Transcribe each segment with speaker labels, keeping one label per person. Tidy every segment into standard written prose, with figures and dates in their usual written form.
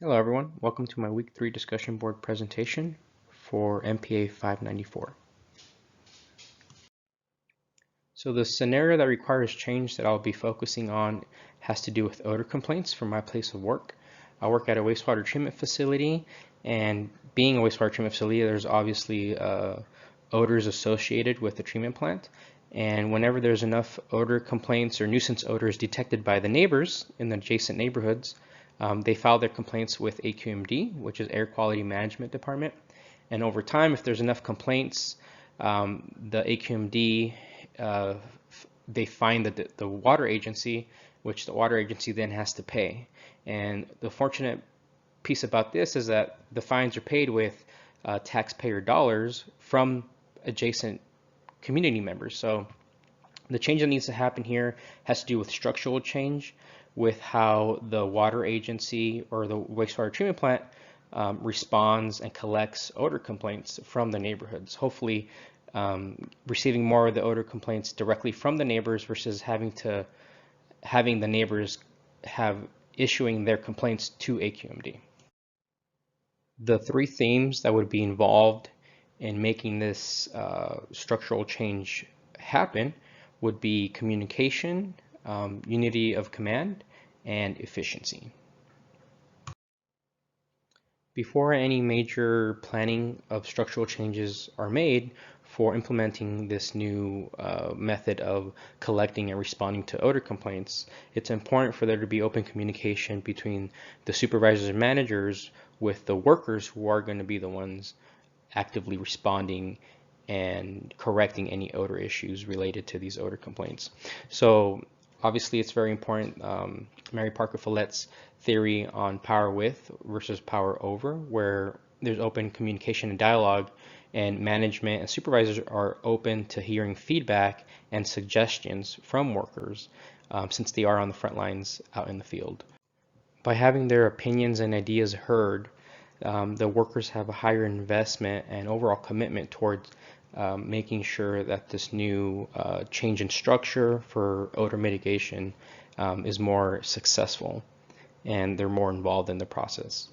Speaker 1: Hello everyone, welcome to my week 3 discussion board presentation for MPA 594. So the scenario that requires change that I'll be focusing on has to do with odor complaints from my place of work. I work at a wastewater treatment facility, and being a wastewater treatment facility, there's obviously odors associated with the treatment plant. And whenever there's enough odor complaints or nuisance odors detected by the neighbors in the adjacent neighborhoods, they file their complaints with AQMD, which is Air Quality Management Department. And over time, if there's enough complaints, the AQMD, they find that the water agency, which the water agency then has to pay. And the fortunate piece about this is that the fines are paid with taxpayer dollars from adjacent community members. So the change that needs to happen here has to do with structural change, with how the water agency or the wastewater treatment plant responds and collects odor complaints from the neighborhoods. Hopefully receiving more of the odor complaints directly from the neighbors versus having the neighbors issuing their complaints to AQMD. The three themes that would be involved in making this structural change happen would be communication, unity of command, and efficiency. Before any major planning of structural changes are made for implementing this new method of collecting and responding to odor complaints, it's important for there to be open communication between the supervisors and managers with the workers who are going to be the ones actively responding and correcting any odor issues related to these odor complaints. So obviously it's very important, Mary Parker Follett's theory on power with versus power over, where there's open communication and dialogue, and management and supervisors are open to hearing feedback and suggestions from workers since they are on the front lines out in the field. By having their opinions and ideas heard, the workers have a higher investment and overall commitment towards making sure that this new change in structure for odor mitigation is more successful, and they're more involved in the process.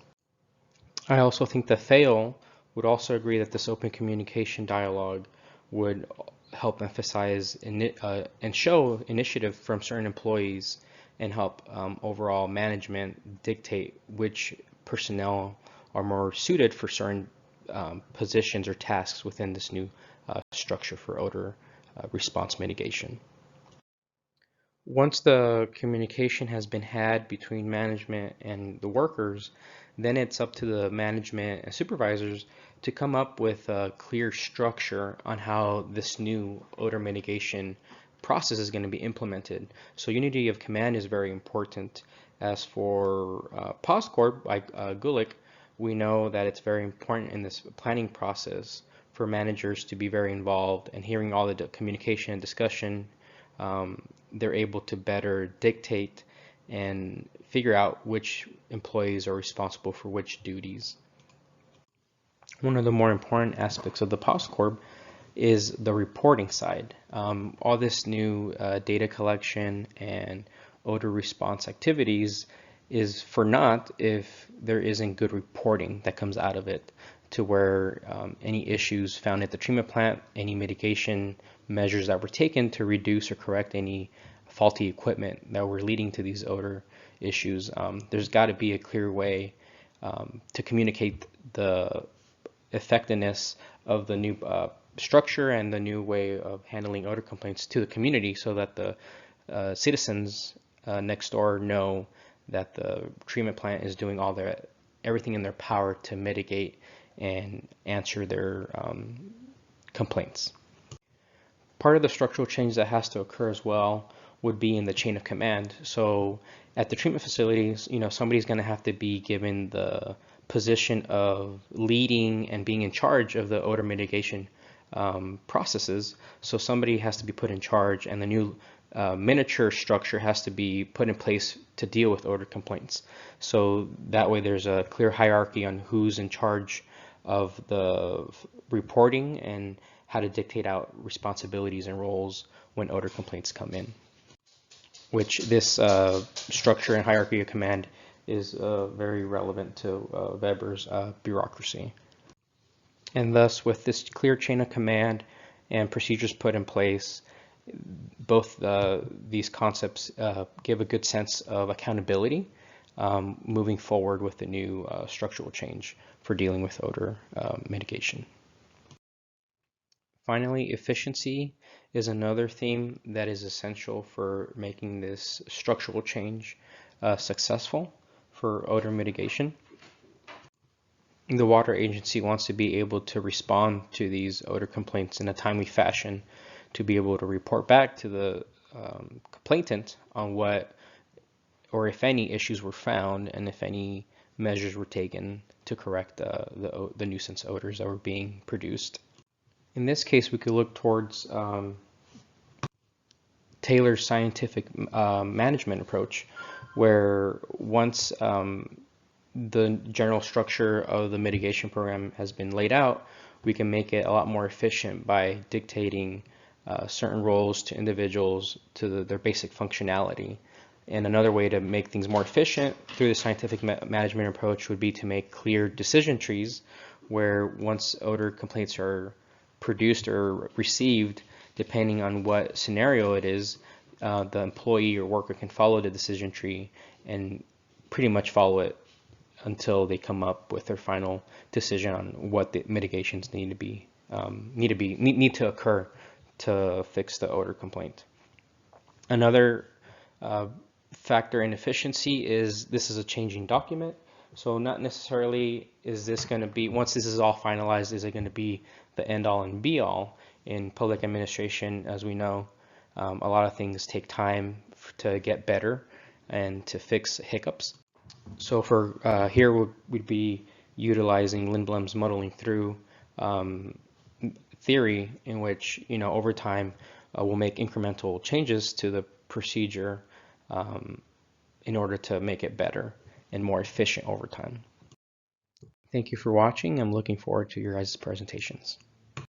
Speaker 1: I also think that Thale would also agree that this open communication dialogue would help emphasize and show initiative from certain employees and help overall management dictate which personnel are more suited for certain positions or tasks within this new structure for odor response mitigation. Once the communication has been had between management and the workers, then it's up to the management and supervisors to come up with a clear structure on how this new odor mitigation process is going to be implemented. So unity of command is very important. As for POSCORP by Gulick, we know that it's very important in this planning process for managers to be very involved, and hearing all the communication and discussion, they're able to better dictate and figure out which employees are responsible for which duties. One of the more important aspects of the POSCORP is the reporting side. All this new data collection and odor response activities is for naught if there isn't good reporting that comes out of it, to where any issues found at the treatment plant, any mitigation measures that were taken to reduce or correct any faulty equipment that were leading to these odor issues. There's got to be a clear way to communicate the effectiveness of the new structure and the new way of handling odor complaints to the community, so that the citizens next door know that the treatment plant is doing everything in their power to mitigate and answer their complaints. Part of the structural change that has to occur as well would be in the chain of command. So at the treatment facilities, somebody's going to have to be given the position of leading and being in charge of the odor mitigation processes. So somebody has to be put in charge, and the new miniature structure has to be put in place to deal with odor complaints. So that way there's a clear hierarchy on who's in charge of the reporting and how to dictate out responsibilities and roles when odor complaints come in, which this structure and hierarchy of command is very relevant to Weber's bureaucracy. And thus, with this clear chain of command and procedures put in place, both these concepts give a good sense of accountability moving forward with the new structural change for dealing with odor mitigation. Finally, efficiency is another theme that is essential for making this structural change successful for odor mitigation. The water agency wants to be able to respond to these odor complaints in a timely fashion, to be able to report back to the complainant on what or if any issues were found and if any measures were taken to correct the nuisance odors that were being produced. In this case, we could look towards Taylor's scientific management approach, where once the general structure of the mitigation program has been laid out, we can make it a lot more efficient by dictating certain roles to individuals to their basic functionality. And another way to make things more efficient through the scientific management approach would be to make clear decision trees, where once odor complaints are produced or received, depending on what scenario it is, the employee or worker can follow the decision tree and pretty much follow it until they come up with their final decision on what the mitigations need to occur to fix the odor complaint. Another factor in efficiency is this is a changing document. So not necessarily is this going to be, once this is all finalized, is it going to be the end all and be all. In public administration, as we know, a lot of things take time to get better and to fix hiccups. So for here we'd be utilizing Lindblom's muddling through theory, in which, over time we'll make incremental changes to the procedure in order to make it better and more efficient over time. Thank you for watching. I'm looking forward to your guys' presentations.